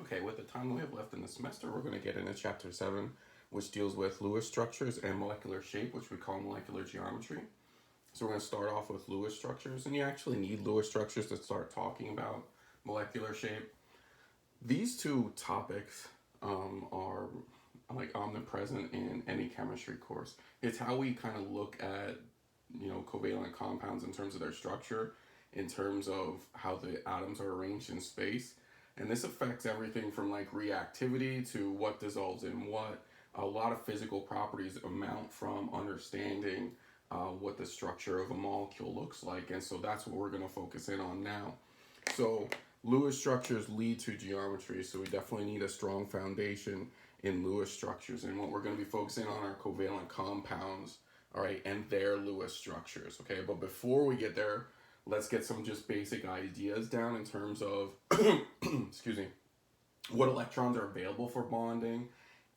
Okay, with the time we have left in the semester, we're going to get into chapter 7, which deals with Lewis structures and molecular shape, which we call molecular geometry. So we're going to start off with Lewis structures, and you actually need Lewis structures to start talking about molecular shape. These two topics are like omnipresent in any chemistry course. It's how we kind of look at covalent compounds in terms of their structure, in terms of how the atoms are arranged in space, and this affects everything from like reactivity to what dissolves in what. A lot of physical properties amount from understanding what the structure of a molecule looks like, and so that's what we're going to focus in on now. So Lewis structures lead to geometry, so we definitely need a strong foundation in Lewis structures. And what we're going to be focusing on are covalent compounds, all right, and their Lewis structures, okay? But before we get there, let's get some just basic ideas down in terms of, excuse me, what electrons are available for bonding,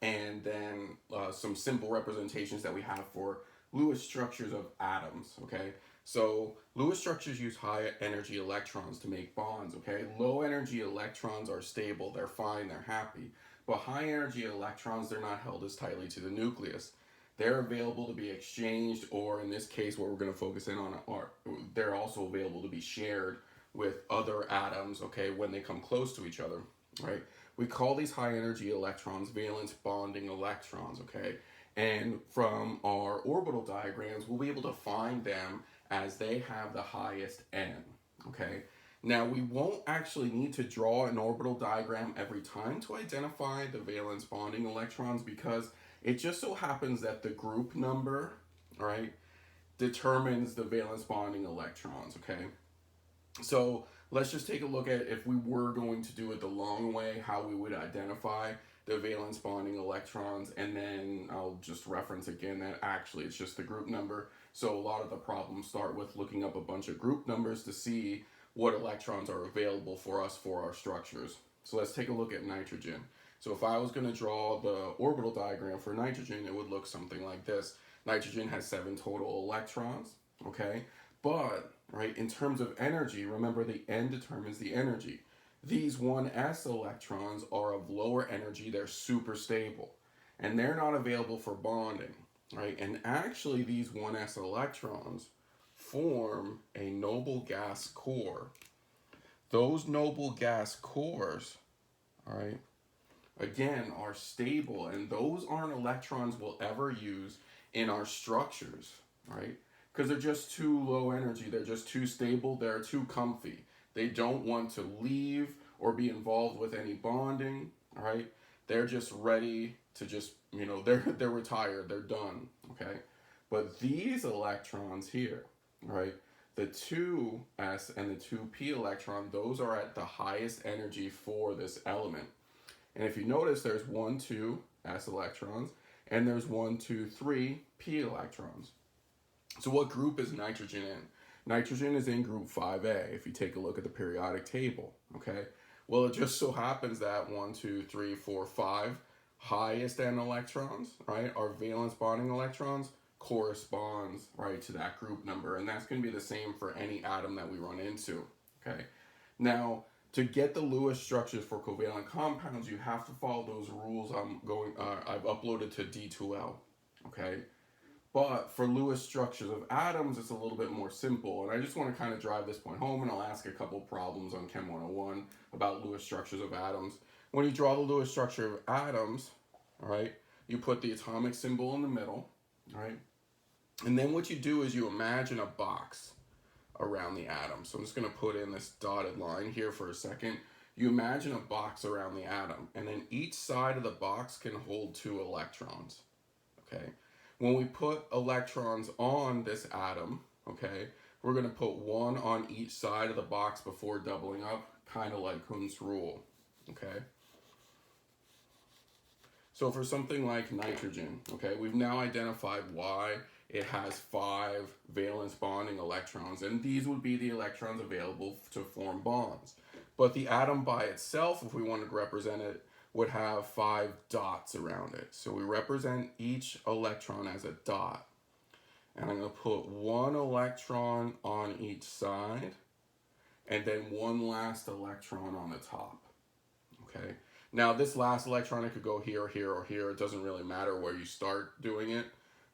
and then some simple representations that we have for Lewis structures of atoms, okay? So Lewis structures use high energy electrons to make bonds, okay? Low energy electrons are stable, they're fine, they're happy. But high energy electrons, they're not held as tightly to the nucleus. They're available to be exchanged, or in this case, what we're going to focus in on are they're also available to be shared with other atoms, okay, when they come close to each other, right? We call these high energy electrons valence bonding electrons, okay? And from our orbital diagrams, we'll be able to find them as they have the highest N, okay? Now, we won't actually need to draw an orbital diagram every time to identify the valence bonding electrons, because it just so happens that the group number, all right, determines the valence bonding electrons, okay? So let's just take a look at, if we were going to do it the long way, how we would identify the valence bonding electrons, and then I'll just reference again that actually it's just the group number. So a lot of the problems start with looking up a bunch of group numbers to see what electrons are available for us for our structures. So let's take a look at nitrogen. So if I was going to draw the orbital diagram for nitrogen, it would look something like this. Nitrogen has 7 total electrons, okay? But, right, in terms of energy, remember the N determines the energy. These 1s electrons are of lower energy, they're super stable, and they're not available for bonding, right? And actually, these 1s electrons form a noble gas core. Those noble gas cores, all right, again, are stable, and those aren't electrons we'll ever use in our structures, right? Because they're just too low energy, they're just too stable, they're too comfy. They don't want to leave or be involved with any bonding, all right? They're just ready to just, they're retired, they're done, okay? But these electrons here, right? The 2s and the 2p electron, those are at the highest energy for this element. And if you notice, there's 1, 2 s electrons, and there's 1, 2, 3 p electrons. So what group is nitrogen in? Nitrogen is in group 5a, if you take a look at the periodic table, okay? Well, it just so happens that 1, 2, 3, 4, 5 highest N electrons, right, our valence bonding electrons, corresponds, right, to that group number. And that's going to be the same for any atom that we run into, okay? Now, to get the Lewis structures for covalent compounds, you have to follow those rules I've uploaded to D2L, okay? But for Lewis structures of atoms, it's a little bit more simple. And I just want to kind of drive this point home, and I'll ask a couple problems on Chem 101 about Lewis structures of atoms. When you draw the Lewis structure of atoms, all right, you put the atomic symbol in the middle, all right? And then what you do is you imagine a box around the atom. So I'm just going to put in this dotted line here for a second. You imagine a box around the atom, and then each side of the box can hold 2 electrons, okay? When we put electrons on this atom, okay, we're going to put 1 on each side of the box before doubling up, kind of like Hund's rule, okay? So for something like nitrogen, okay, we've now identified why it has 5 valence bonding electrons, and these would be the electrons available to form bonds. But the atom by itself, if we wanted to represent it, would have 5 dots around it. So we represent each electron as a dot. And I'm going to put 1 electron on each side, and then 1 last electron on the top. Okay? Now, this last electron, it could go here, here, or here. It doesn't really matter where you start doing it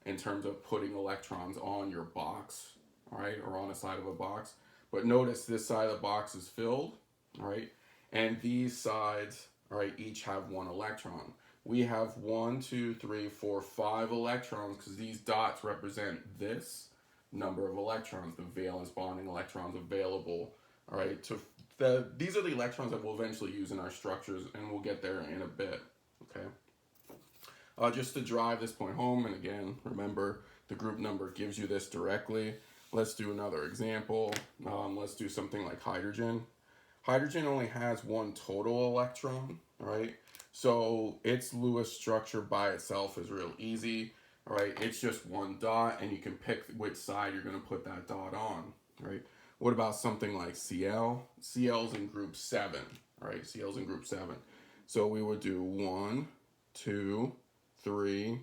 in terms of putting electrons on your box, all right, or on the side of a box. But notice this side of the box is filled, all right, and these sides, all right, each have one electron. We have 1, 2, 3, 4, 5 electrons because these dots represent this number of electrons, the valence bonding electrons available, all right, these are the electrons that we'll eventually use in our structures, and we'll get there in a bit, okay? Just to drive this point home, and again, remember, the group number gives you this directly. Let's do another example. Let's do something like hydrogen. Hydrogen only has one total electron, all right? So its Lewis structure by itself is real easy, all right? It's just one dot, and you can pick which side you're going to put that dot on, right? What about something like Cl? Cl's in group 7, all right? Cl's in group 7. So we would do 1, 2, 3,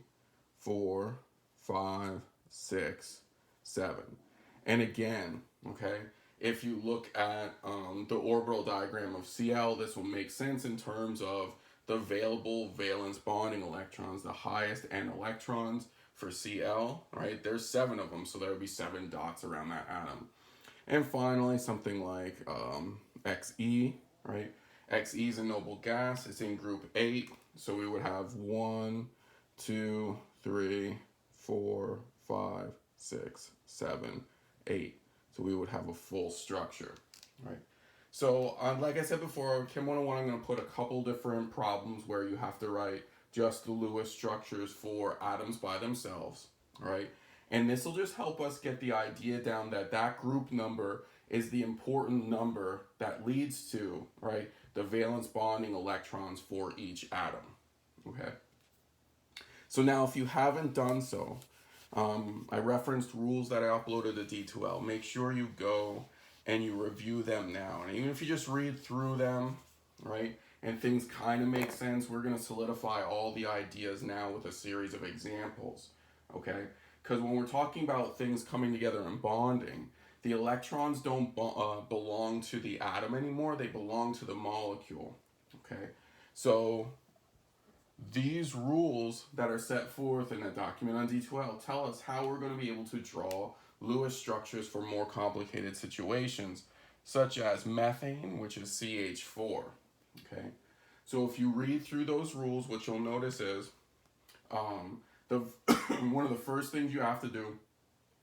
4, 5, 6, 7. And again, okay, if you look at the orbital diagram of Cl, this will make sense in terms of the available valence bonding electrons, the highest n electrons for Cl, right? There's 7 of them, so there would be 7 dots around that atom. And finally, something like Xe, right? Xe is a noble gas. It's in group 8, so we would have 1, 2, 3, 4, 5, 6, 7, 8. So we would have a full structure, right? So like I said before, Chem 101, I'm going to put a couple different problems where you have to write just the Lewis structures for atoms by themselves, right? And this will just help us get the idea down that that group number is the important number that leads to, right, the valence bonding electrons for each atom, okay? So now if you haven't done so, I referenced rules that I uploaded to D2L. Make sure you go and you review them now. And even if you just read through them, right, and things kind of make sense, we're going to solidify all the ideas now with a series of examples, okay? Because when we're talking about things coming together and bonding, the electrons don't belong to the atom anymore. They belong to the molecule, okay? So these rules that are set forth in the document on D2L tell us how we're going to be able to draw Lewis structures for more complicated situations, such as methane, which is CH4, okay? So if you read through those rules, what you'll notice is one of the first things you have to do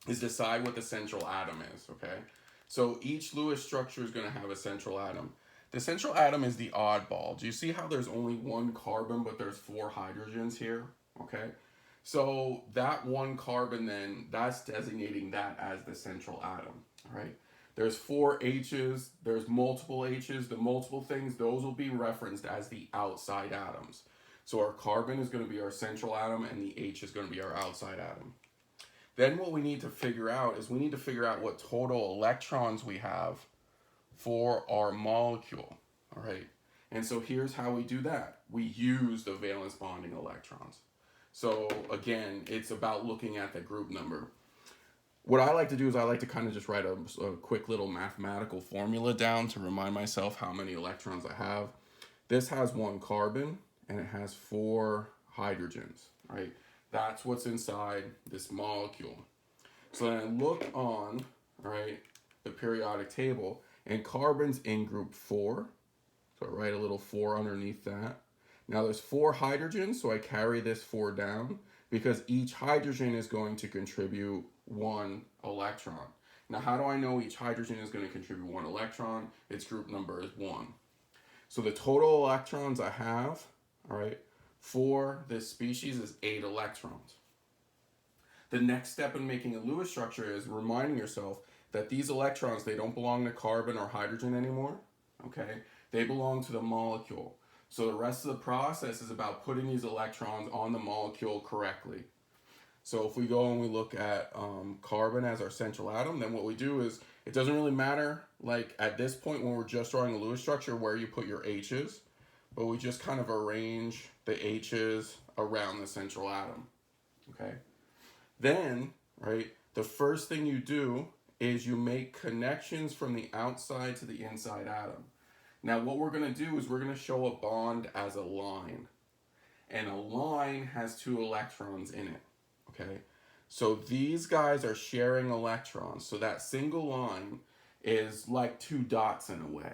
is decide what the central atom is, okay? So each Lewis structure is going to have a central atom. The central atom is the oddball. Do you see how there's only one carbon, but there's 4 hydrogens here, okay? So that one carbon then, that's designating that as the central atom, all right? There's 4 H's, there's multiple H's. The multiple things, those will be referenced as the outside atoms. So our carbon is going to be our central atom, and the H is going to be our outside atom. Then what we need to figure out is we need to figure out what total electrons we have for our molecule, all right? And so here's how we do that. We use the valence bonding electrons. So again, it's about looking at the group number. What I like to do is I like to kind of just write a quick little mathematical formula down to remind myself how many electrons I have. This has 1 carbon, and it has 4 hydrogens, right? That's what's inside this molecule. So then I look on, right, the periodic table, and carbon's in group 4. So I write a little 4 underneath that. Now there's 4 hydrogens, so I carry this 4 down because each hydrogen is going to contribute 1 electron. Now how do I know each hydrogen is going to contribute 1 electron? Its group number is 1. So the total electrons I have, all right, for this species is 8 electrons. The next step in making a Lewis structure is reminding yourself that these electrons, they don't belong to carbon or hydrogen anymore, okay? They belong to the molecule. So the rest of the process is about putting these electrons on the molecule correctly. So if we go and we look at carbon as our central atom, then what we do is, it doesn't really matter, like at this point when we're just drawing a Lewis structure, where you put your H's, but we just kind of arrange the H's around the central atom, okay? Then, right, the first thing you do is you make connections from the outside to the inside atom. Now what we're going to do is we're going to show a bond as a line. And a line has 2 electrons in it, okay? So these guys are sharing electrons. So that single line is like 2 dots in a way,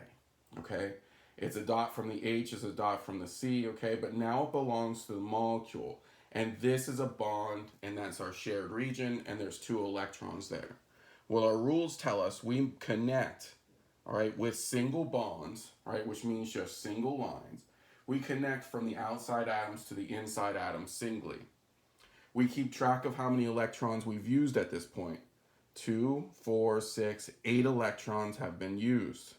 okay? It's a dot from the H, it's a dot from the C, okay? But now it belongs to the molecule. And this is a bond, and that's our shared region, and there's 2 electrons there. Well, our rules tell us we connect, all right, with single bonds, right, which means just single lines. We connect from the outside atoms to the inside atoms singly. We keep track of how many electrons we've used at this point. 2, 4, 6, 8 electrons have been used.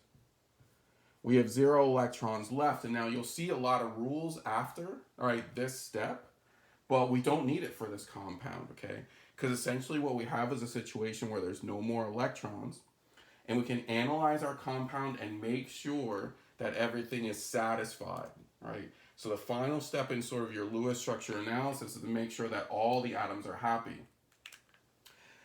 We have 0 electrons left, and now you'll see a lot of rules after, all right, this step, but we don't need it for this compound, okay? Because essentially what we have is a situation where there's no more electrons, and we can analyze our compound and make sure that everything is satisfied, right? So the final step in sort of your Lewis structure analysis is to make sure that all the atoms are happy.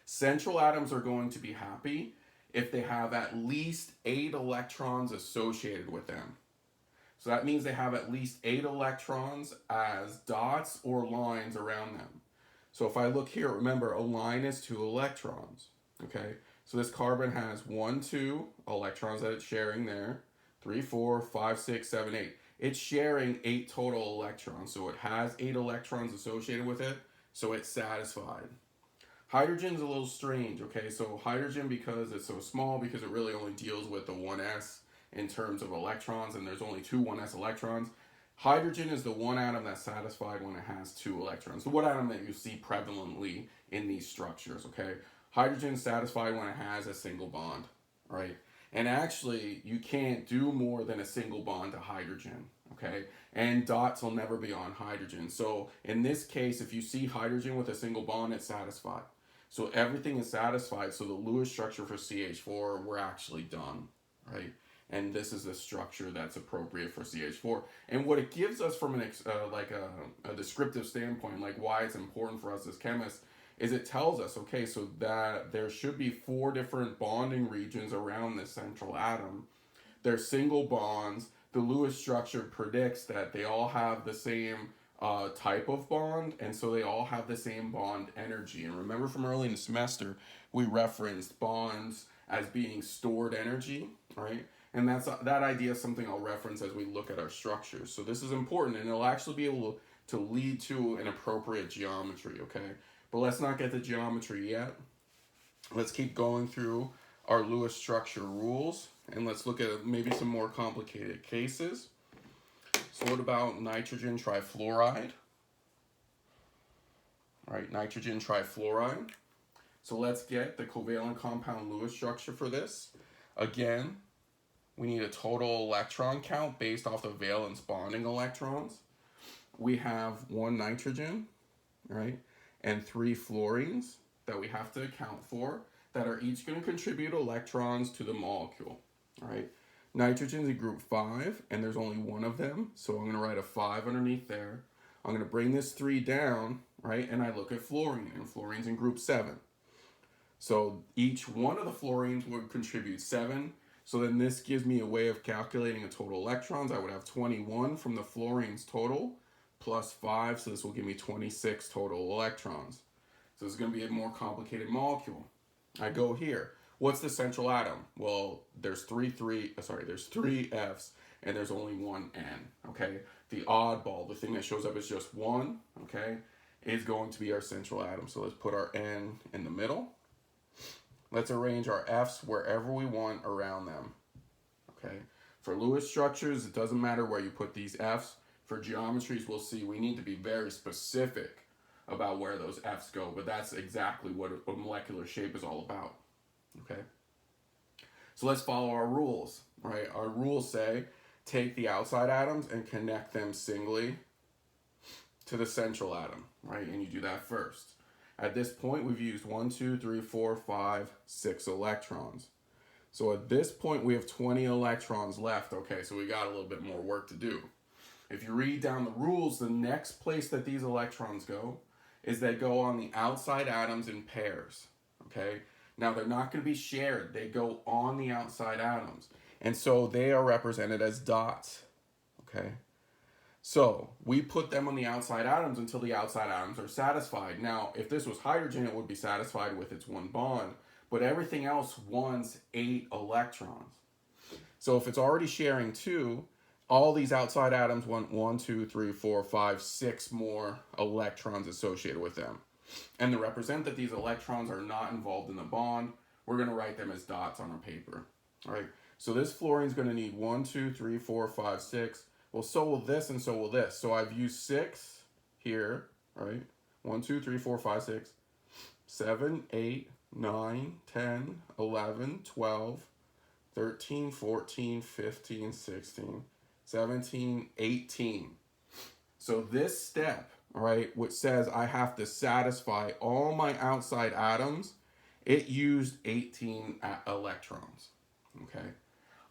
Central atoms are going to be happy if they have at least 8 electrons associated with them. So that means they have at least 8 electrons as dots or lines around them. So if I look here, remember a line is 2 electrons, okay? So this carbon has 1, 2 electrons that it's sharing there, 3, 4, 5, 6, 7, 8. It's sharing 8 total electrons, so it has 8 electrons associated with it, so it's satisfied. Hydrogen's a little strange, okay? So hydrogen, because it's so small, because it really only deals with the 1s in terms of electrons, and there's only 2 1s electrons. Hydrogen is the one atom that's satisfied when it has 2 electrons. The one atom that you see prevalently in these structures, okay? Hydrogen is satisfied when it has a single bond, right? And actually, you can't do more than a single bond to hydrogen, okay? And dots will never be on hydrogen. So in this case, if you see hydrogen with a single bond, it's satisfied. So everything is satisfied. So the Lewis structure for CH4, we're actually done, right? And this is the structure that's appropriate for CH4. And what it gives us from a descriptive standpoint, like why it's important for us as chemists, is it tells us, okay, so that there should be 4 different bonding regions around this central atom. They're single bonds. The Lewis structure predicts that they all have the same type of bond, and so they all have the same bond energy. And remember from early in the semester, we referenced bonds as being stored energy, right? And that idea is something I'll reference as we look at our structures. So this is important, and it'll actually be able to lead to an appropriate geometry, okay? But let's not get to geometry yet. Let's keep going through our Lewis structure rules, and let's look at maybe some more complicated cases. So what about nitrogen trifluoride? All right, nitrogen trifluoride. So let's get the covalent compound Lewis structure for this. Again, we need a total electron count based off the valence bonding electrons. We have 1 nitrogen, right, and 3 fluorines that we have to account for that are each going to contribute electrons to the molecule, all right? Nitrogen's in group 5, and there's only 1 of them, so I'm going to write a 5 underneath there. I'm going to bring this 3 down, right, and I look at fluorine, and fluorine's in group 7. So each one of the fluorines would contribute 7. So then this gives me a way of calculating a total electrons. I would have 21 from the fluorines total, plus 5, so this will give me 26 total electrons. So this is going to be a more complicated molecule. I go here. What's the central atom? Well, there's three F's, and there's only 1 N, okay? The oddball, the thing that shows up as just 1, okay, is going to be our central atom. So let's put our N in the middle. Let's arrange our F's wherever we want around them, okay? For Lewis structures, it doesn't matter where you put these F's. For geometries, we'll see we need to be very specific about where those F's go, but that's exactly what a molecular shape is all about, okay? So let's follow our rules, right? Our rules say take the outside atoms and connect them singly to the central atom, right? And you do that first. At this point, we've used 1, 2, 3, 4, 5, 6 electrons. So at this point, we have 20 electrons left. Okay, so we got a little bit more work to do. If you read down the rules, the next place that these electrons go is they go on the outside atoms in pairs. Okay, now they're not going to be shared. They go on the outside atoms. And so they are represented as dots, okay? So we put them on the outside atoms until the outside atoms are satisfied. Now, if this was hydrogen, it would be satisfied with its one bond, but everything else wants 8 electrons. So if it's already sharing 2, all these outside atoms want 1, 2, 3, 4, 5, 6 more electrons associated with them. And to represent that these electrons are not involved in the bond, we're going to write them as dots on our paper. All right. So this fluorine is going to need 1, 2, 3, 4, 5, 6. Well, so will this and so will this. So I've used 6 here, right? 1, 2, 3, 4, 5, 6, 7, 8, 9, 10, 11, 12, 13, 14, 15, 16, 17, 18. So this step, right, which says I have to satisfy all my outside atoms, it used 18 electrons, okay?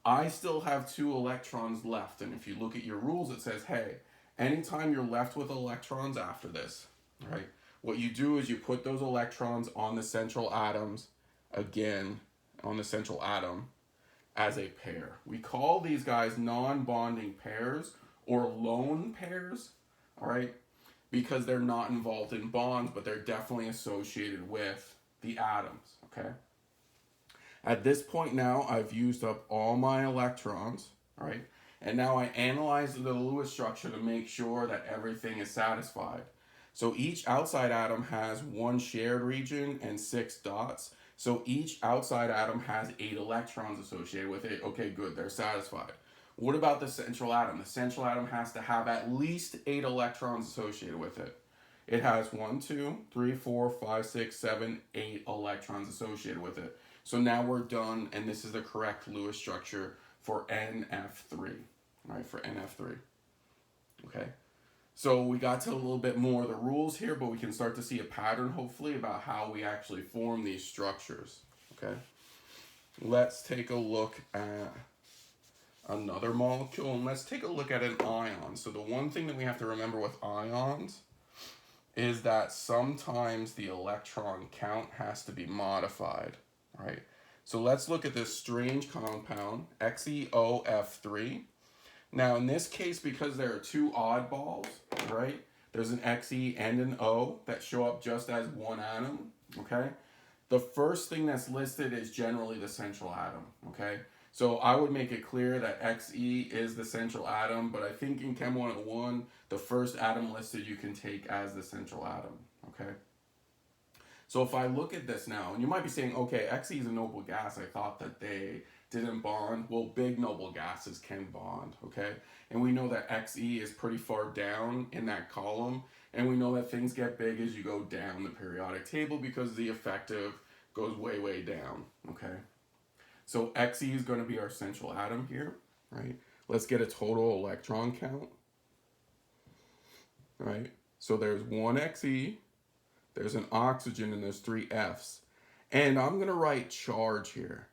I still have 2 electrons left, and if you look at your rules, it says, hey, anytime you're left with electrons after this, right, what you do is you put those electrons on the central atoms, again, on the central atom, as a pair. We call these guys non-bonding pairs or lone pairs, all right, because they're not involved in bonds, but they're definitely associated with the atoms, okay? At this point now, I've used up all my electrons, all right? And now I analyze the Lewis structure to make sure that everything is satisfied. So each outside atom has 1 shared region and 6 dots. So each outside atom has 8 electrons associated with it. Okay, good, they're satisfied. What about the central atom? The central atom has to have at least 8 electrons associated with it. It has 1, 2, 3, 4, 5, 6, 7, 8 electrons associated with it. So now we're done, and this is the correct Lewis structure for NF3, right, for NF3, okay? So we got to a little bit more of the rules here, but we can start to see a pattern, hopefully, about how we actually form these structures, okay? Let's take a look at another molecule, and let's take a look at an ion. So the one thing that we have to remember with ions is that sometimes the electron count has to be modified, right? So let's look at this strange compound, XeOF3. Now in this case, because there are 2 oddballs, right? There's an Xe and an O that show up just as 1 atom, okay? The first thing that's listed is generally the central atom, okay? So I would make it clear that Xe is the central atom, but I think in Chem 101, the first atom listed you can take as the central atom, okay? So if I look at this now, and you might be saying, okay, Xe is a noble gas. I thought that they didn't bond. Well, big noble gases can bond, okay? And we know that Xe is pretty far down in that column, and we know that things get big as you go down the periodic table because the effective goes way, way down, okay? So Xe is going to be our central atom here, right? Let's get a total electron count, right? So there's 1 Xe, there's an oxygen, and there's 3 Fs. And I'm going to write charge here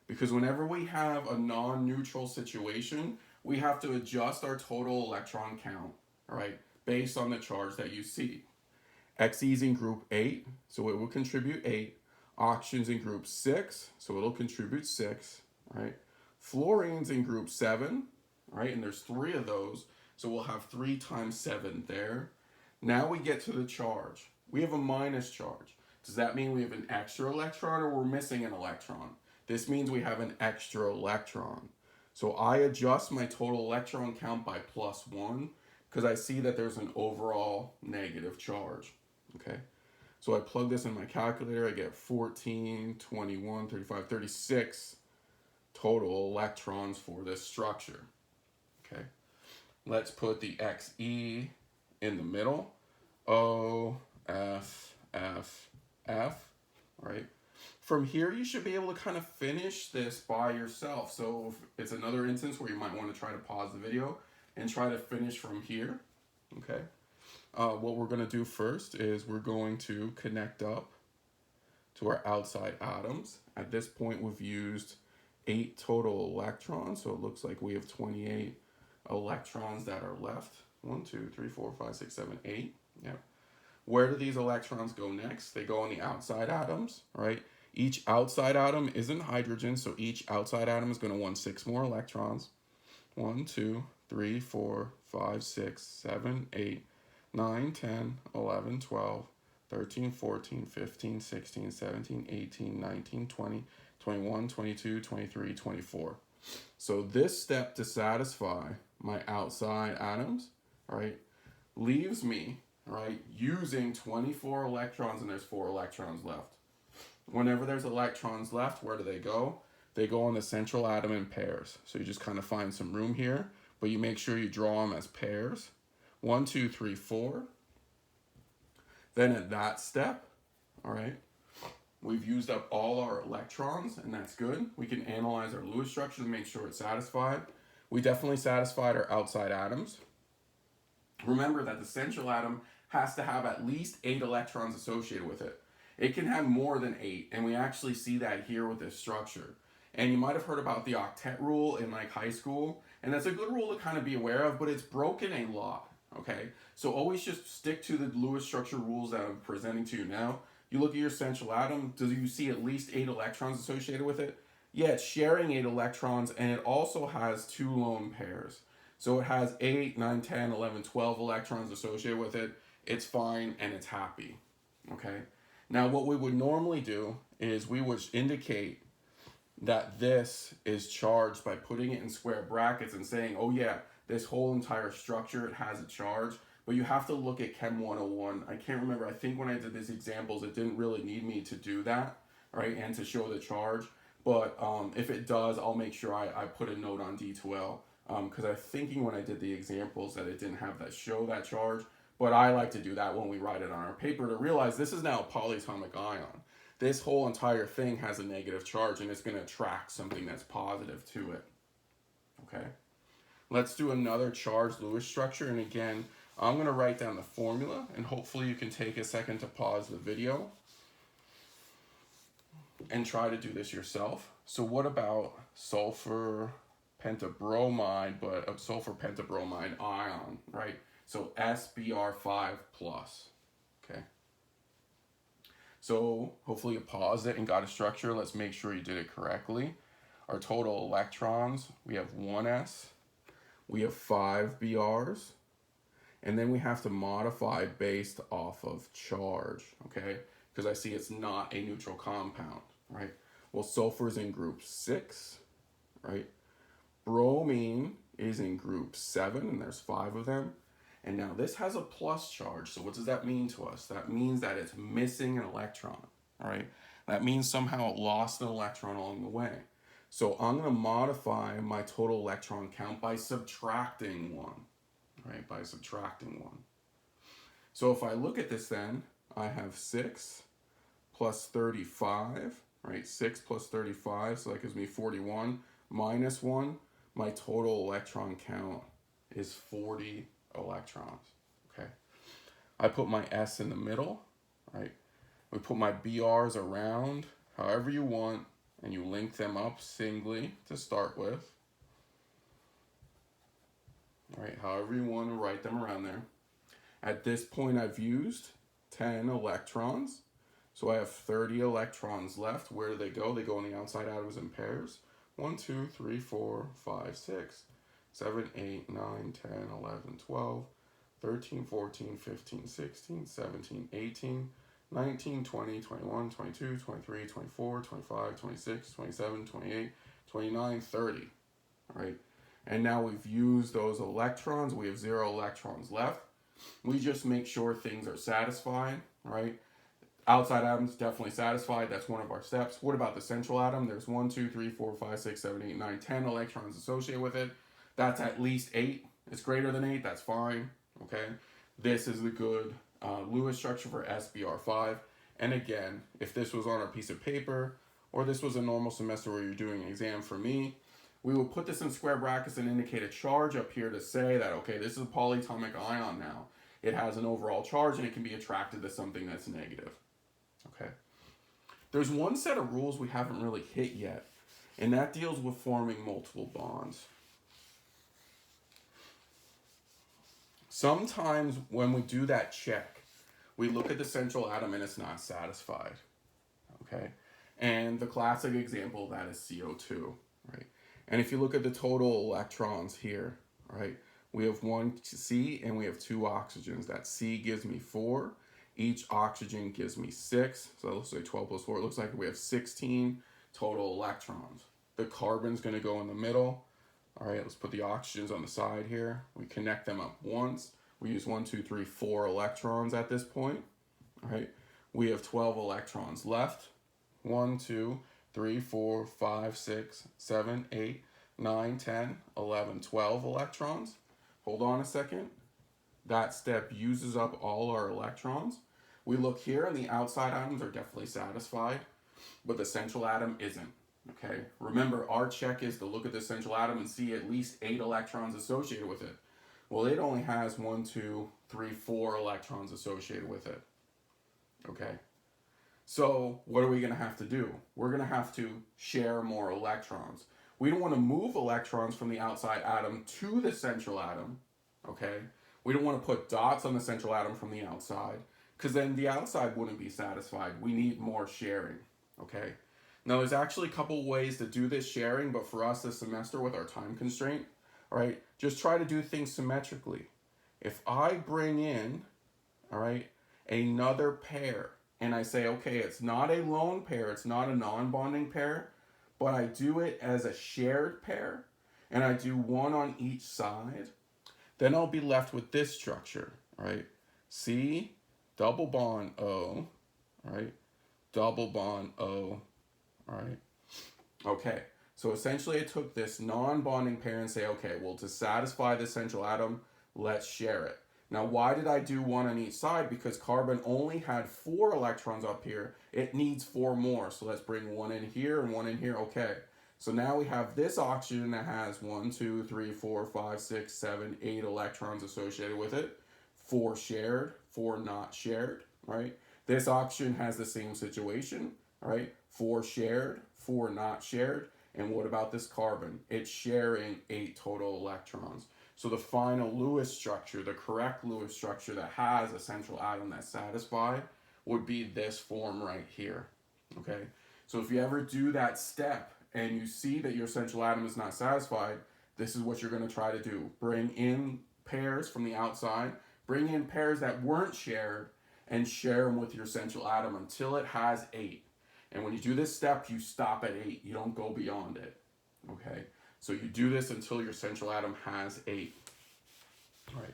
because whenever we have a non-neutral situation, we have to adjust our total electron count, all right, based on the charge that you see. Xe is in group 8, so it will contribute 8. Oxygen's in group 6, so it'll contribute 6, right? Fluorine's in group 7, right? And there's 3 of those, so we'll have 3 times 7 there. Now we get to the charge. We have a minus charge. Does that mean we have an extra electron or we're missing an electron? This means we have an extra electron. So I adjust my total electron count by +1 because I see that there's an overall negative charge, okay? So I plug this in my calculator, I get 14, 21, 35, 36 total electrons for this structure, okay? Let's put the Xe in the middle. O, F, F, F, right? From here, you should be able to kind of finish this by yourself. So if it's another instance where you might want to try to pause the video and try to finish from here, okay? What we're going to do first is we're going to connect up to our outside atoms. At this point, we've used 8 total electrons, so it looks like we have 28 electrons that are left. 1, 2, 3, 4, 5, 6, 7, 8. Yeah. Where do these electrons go next? They go on the outside atoms, right? Each outside atom isn't hydrogen, so each outside atom is going to want 6 more electrons. 1, 2, 3, 4, 5, 6, 7, 8, 9, 10, 11, 12, 13, 14, 15, 16, 17, 18, 19, 20, 21, 22, 23, 24. So this step to satisfy my outside atoms, right, leaves me, right, using 24 electrons, and there's 4 electrons left. Whenever there's electrons left, where do they go? They go on the central atom in pairs. So you just kind of find some room here, but you make sure you draw them as pairs. 1, 2, 3, 4. Then at that step, all right, we've used up all our electrons, and that's good. We can analyze our Lewis structure to make sure it's satisfied. We definitely satisfied our outside atoms. Remember that the central atom has to have at least 8 electrons associated with it. It can have more than 8, and we actually see that here with this structure. And you might have heard about the octet rule in like high school, and that's a good rule to kind of be aware of, but it's broken a lot, okay? So always just stick to the Lewis structure rules that I'm presenting to you now. You look at your central atom, do you see at least 8 electrons associated with it? Yeah, it's sharing 8 electrons, and it also has 2 lone pairs. So it has 8, 9, 10, 11, 12 electrons associated with it. It's fine, and it's happy, okay? Now, what we would normally do is we would indicate that this is charged by putting it in square brackets and saying, oh yeah, this whole entire structure, it has a charge. But you have to look at Chem 101. I can't remember, I think when I did these examples, it didn't really need me to do that, right, and to show the charge. But if it does, I'll make sure I put a note on D2L, because I'm thinking when I did the examples that it didn't have that show that charge. But I like to do that when we write it on our paper to realize this is now a polyatomic ion. This whole entire thing has a negative charge, and it's going to attract something that's positive to it. Okay? Let's do another charged Lewis structure. And again, I'm going to write down the formula, and hopefully you can take a second to pause the video and try to do this yourself. So what about sulfur pentabromide, but a sulfur pentabromide ion, right? So SBr5 plus, okay? So hopefully you paused it and got a structure. Let's make sure you did it correctly. Our total electrons, we have 1s, we have 5 BRs, and then we have to modify based off of charge, okay? Because I see it's not a neutral compound, right? Well, sulfur is in group 6, right? Bromine is in group 7, and there's 5 of them. And now this has a plus charge, so what does that mean to us? That means that it's missing an electron, all right? That means somehow it lost an electron along the way. So I'm going to modify my total electron count by subtracting 1, right? By subtracting 1. So if I look at this then, I have 6 plus 35, right? 6 plus 35, so that gives me 41, minus 1. My total electron count is 40 electrons, okay? I put my S in the middle, right? We put my BRs around however you want, and you link them up singly to start with. All right, however you want to write them around there. At this point, I've used 10 electrons, so I have 30 electrons left. Where do they go? They go on the outside atoms in pairs. 1, 2, 3, 4, 5, 6, 7, 8, 9, 10, 11, 12, 13, 14, 15, 16, 17, 18, 19, 20, 21, 22, 23, 24, 25, 26, 27, 28, 29, 30, all right? And now we've used those electrons. We have 0 electrons left. We just make sure things are satisfied, right? Outside atoms definitely satisfied. That's one of our steps. What about the central atom? There's 1, 2, 3, 4, 5, 6, 7, 8, 9, 10 electrons associated with it. That's at least 8. It's greater than 8. That's fine, okay? This is the good Lewis structure for SBr5. And again, if this was on a piece of paper, or this was a normal semester where you're doing an exam for me, we will put this in square brackets and indicate a charge up here to say that, okay, this is a polyatomic ion now. It has an overall charge, and it can be attracted to something that's negative. Okay. There's one set of rules we haven't really hit yet, and that deals with forming multiple bonds. Sometimes when we do that check, we look at the central atom and it's not satisfied. Okay. And the classic example of that is CO2, right? And if you look at the total electrons here, right, we have one C and we have two oxygens. That C gives me 4. Each oxygen gives me 6. So let's say 12 plus 4. It looks like we have 16 total electrons. The carbon's going to go in the middle. All right, let's put the oxygens on the side here. We connect them up once. We use 1, 2, 3, 4 electrons at this point. All right, we have 12 electrons left. 1, 2, 3, 4, 5, 6, 7, 8, 9, 10, 11, 12 electrons. Hold on a second. That step uses up all our electrons. We look here and the outside atoms are definitely satisfied, but the central atom isn't. Okay, remember our check is to look at the central atom and see at least 8 electrons associated with it. Well, it only has 1, 2, 3, 4 electrons associated with it. Okay, so what are we going to have to do? We're going to have to share more electrons. We don't want to move electrons from the outside atom to the central atom. Okay, we don't want to put dots on the central atom from the outside, because then the outside wouldn't be satisfied. We need more sharing. Okay, now there's actually a couple ways to do this sharing, but for us this semester with our time constraint, all right, just try to do things symmetrically. If I bring in, all right, another pair, and I say, okay, it's not a lone pair, it's not a non-bonding pair, but I do it as a shared pair, and I do one on each side, then I'll be left with this structure, right? C, double bond O, right? Double bond O, right? Okay, so essentially I took this non-bonding pair and say, okay, well, to satisfy the central atom, let's share it. Now, why did I do one on each side? Because carbon only had 4 electrons up here. It needs 4 more. So let's bring one in here and one in here. Okay. So now we have this oxygen that has 1, 2, 3, 4, 5, 6, 7, 8 electrons associated with it. 4 shared, 4 not shared, right? This oxygen has the same situation, right? 4 shared, 4 not shared. And what about this carbon? It's sharing 8 total electrons. So the final Lewis structure, the correct Lewis structure that has a central atom that's satisfied would be this form right here, okay? So if you ever do that step and you see that your central atom is not satisfied, this is what you're going to try to do. Bring in pairs from the outside, bring in pairs that weren't shared, and share them with your central atom until it has 8. And when you do this step, you stop at 8. You don't go beyond it, okay? So you do this until your central atom has 8. All right.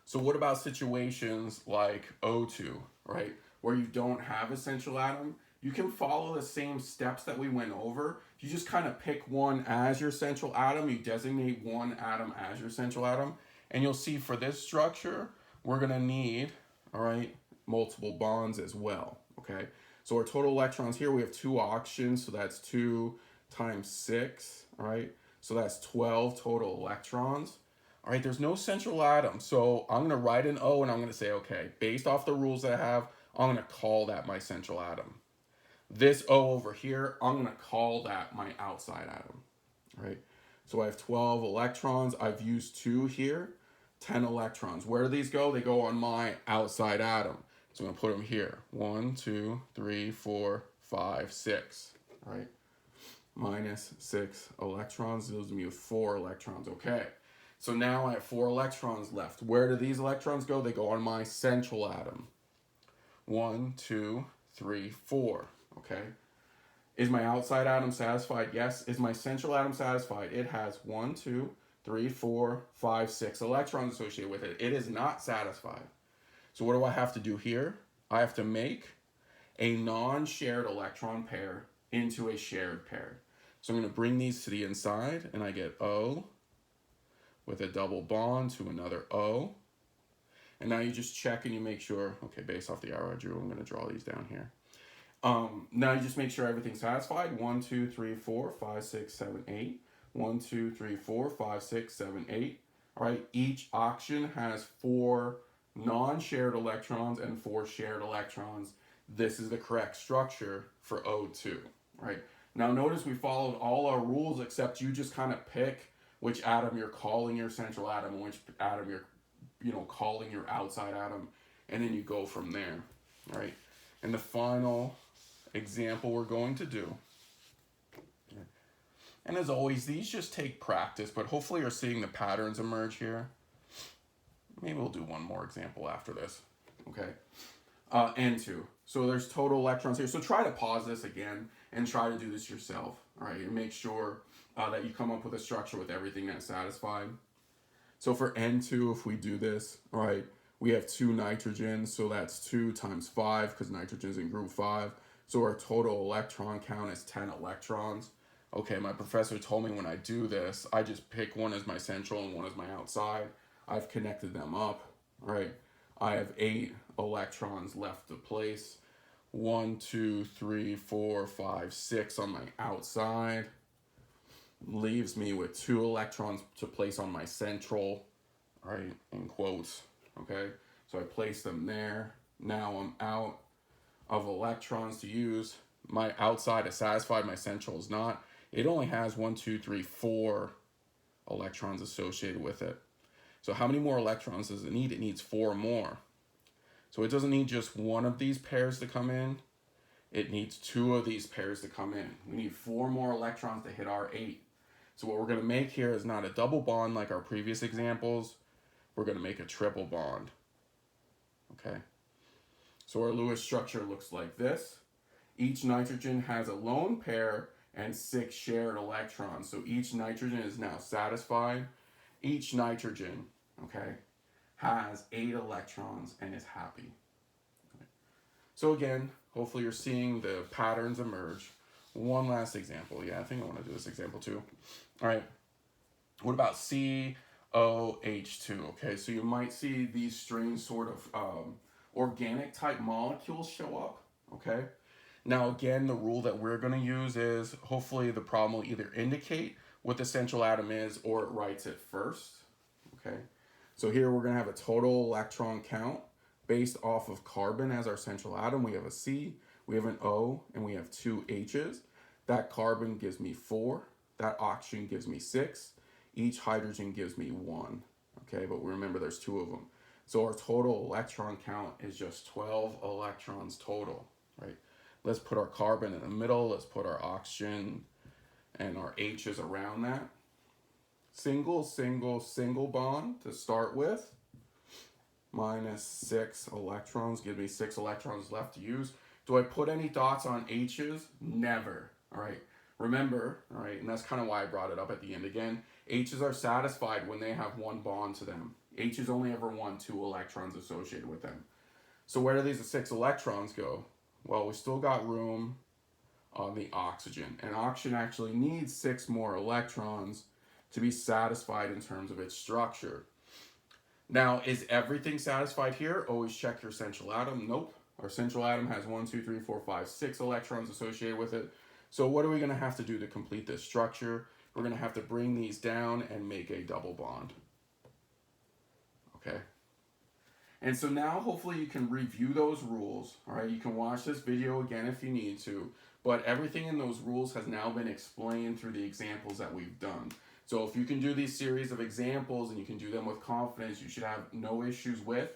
So what about situations like O2, right? Where you don't have a central atom? You can follow the same steps that we went over. You just kind of pick one as your central atom. You designate one atom as your central atom. And you'll see for this structure, we're going to need, all right, multiple bonds as well, okay? So our total electrons here, we have 2 oxygens, so that's 2 times 6, all right? So that's 12 total electrons. All right, there's no central atom, so I'm going to write an O and I'm going to say, okay, based off the rules that I have, I'm going to call that my central atom. This O over here, I'm going to call that my outside atom, all right? So I have 12 electrons. I've used 2 here, 10 electrons. Where do these go? They go on my outside atom. So I'm going to put them here. 1, 2, 3, 4, 5, 6. All right. Minus 6 electrons. Those leave me with 4 electrons. Okay. So now I have 4 electrons left. Where do these electrons go? They go on my central atom. 1, 2, 3, 4. Okay. Is my outside atom satisfied? Yes. Is my central atom satisfied? It has 1, 2, 3, 4, 5, 6 electrons associated with it. It is not satisfied. So what do I have to do here? I have to make a non-shared electron pair into a shared pair. So I'm going to bring these to the inside, and I get O with a double bond to another O. And now you just check and you make sure, okay, based off the arrow I drew, I'm going to draw these down here. Now you just make sure everything's satisfied. 1, 2, 3, 4, 5, 6, 7, 8. 1, 2, 3, 4, 5, 6, 7, 8. All right, each oxygen has 4 non-shared electrons and 4 shared electrons. This is the correct structure for O2, right? Now notice we followed all our rules except you just kind of pick which atom you're calling your central atom and which atom you're calling your outside atom, and then you go from there, All right, and the final example we're going to do, and as always, these just take practice, but hopefully you're seeing the patterns emerge here. Maybe we'll do one more example after this. Okay, N2. So there's total electrons here. So try to pause this again and try to do this yourself. All right, and make sure that you come up with a structure with everything that's satisfied. So for N2, if we do this, all right, we have 2 nitrogens, so that's 2 times 5 because nitrogen's in group 5. So our total electron count is 10 electrons. Okay, my professor told me when I do this, I just pick one as my central and one as my outside. I've connected them up, all right? I have 8 electrons left to place. 1, 2, 3, 4, 5, 6 on my outside. Leaves me with 2 electrons to place on my central, right, in quotes, okay? So I place them there. Now I'm out of electrons to use. My outside is satisfied, my central is not. It only has 1, 2, 3, 4 electrons associated with it. So how many more electrons does it need? It needs 4 more. So it doesn't need just one of these pairs to come in. It needs 2 of these pairs to come in. We need 4 more electrons to hit our 8. So what we're going to make here is not a double bond like our previous examples. We're going to make a triple bond. Okay. So our Lewis structure looks like this. Each nitrogen has a lone pair and 6 shared electrons. So each nitrogen is now satisfied. Each nitrogen, okay, has 8 electrons and is happy. Okay. So again, hopefully you're seeing the patterns emerge. One last example. Yeah, I think I want to do this example too. All right. What about COH2? Okay, so you might see these strange sort of organic type molecules show up. Okay. Now again, the rule that we're going to use is hopefully the problem will either indicate what the central atom is or it writes it first. Okay. So here we're going to have a total electron count based off of carbon as our central atom. We have a C, we have an O, and we have 2 H's. That carbon gives me 4. That oxygen gives me 6. Each hydrogen gives me 1. Okay, but remember there's 2 of them. So our total electron count is just 12 electrons total, right? Let's put our carbon in the middle. Let's put our oxygen and our H's around that. Single, single, single bond to start with. Minus 6 electrons, give me 6 electrons left to use. Do I put any dots on H's? Never, all right? Remember, all right, and that's kind of why I brought it up at the end again, H's are satisfied when they have 1 bond to them. H's only ever want 2 electrons associated with them. So where do these 6 electrons go? Well, we still got room on the oxygen, and oxygen actually needs 6 more electrons to be satisfied in terms of its structure. Now, is everything satisfied here? Always check your central atom. Nope. Our central atom has 1, 2, 3, 4, 5, 6 electrons associated with it. So what are we going to have to do to complete this structure? We're going to have to bring these down and make a double bond. Okay. And so now hopefully you can review those rules. All right. You can watch this video again if you need to. But everything in those rules has now been explained through the examples that we've done. So if you can do these series of examples and you can do them with confidence, you should have no issues with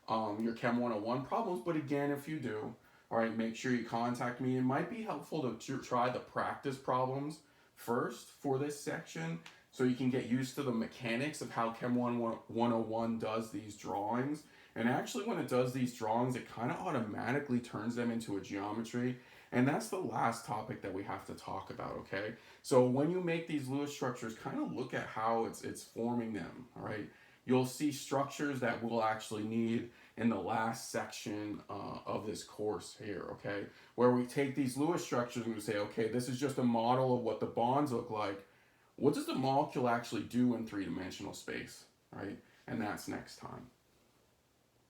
your Chem 101 problems. But again, if you do, all right, make sure you contact me. It might be helpful to try the practice problems first for this section so you can get used to the mechanics of how Chem 101 does these drawings. And actually when it does these drawings, it kind of automatically turns them into a geometry. And that's the last topic that we have to talk about, okay? So when you make these Lewis structures, kind of look at how it's forming them, all right? You'll see structures that we'll actually need in the last section of this course here, okay? Where we take these Lewis structures and we say, okay, this is just a model of what the bonds look like. What does the molecule actually do in 3-dimensional space, right? And that's next time.